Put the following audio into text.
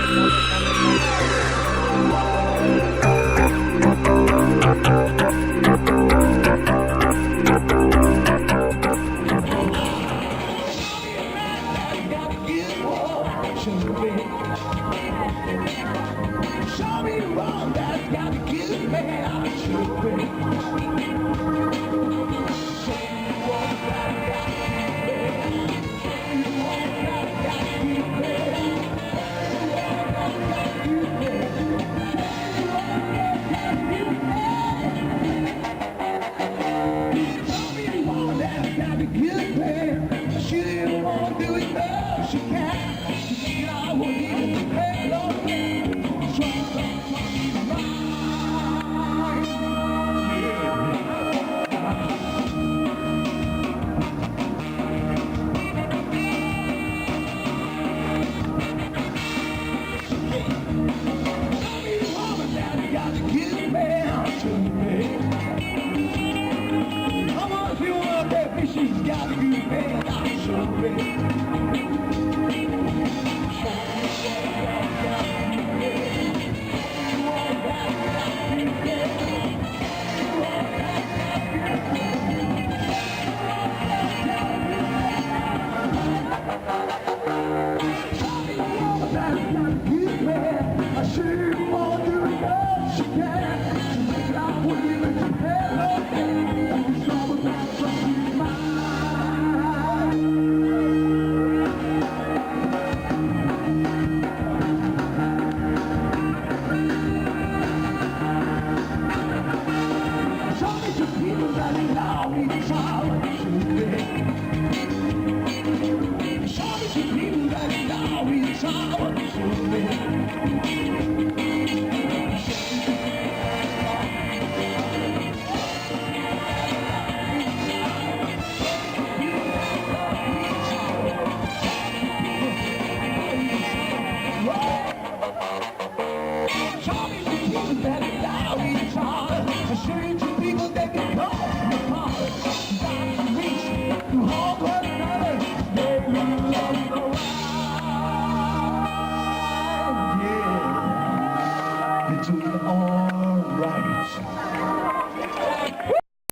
Show me the one that's got to give me I should be. Show me the one that's got to give me. She didn't want to do it, but she can. She think I won't even pay no. Try she's got a good man, I should be. I should want to do it, but she can't. She thinks I wouldn't even hello. Trouble that's from mine. Show me some people that allow me to try what it should be. Show me some people that allow me to try what it should be. Show me the people that allow me to try.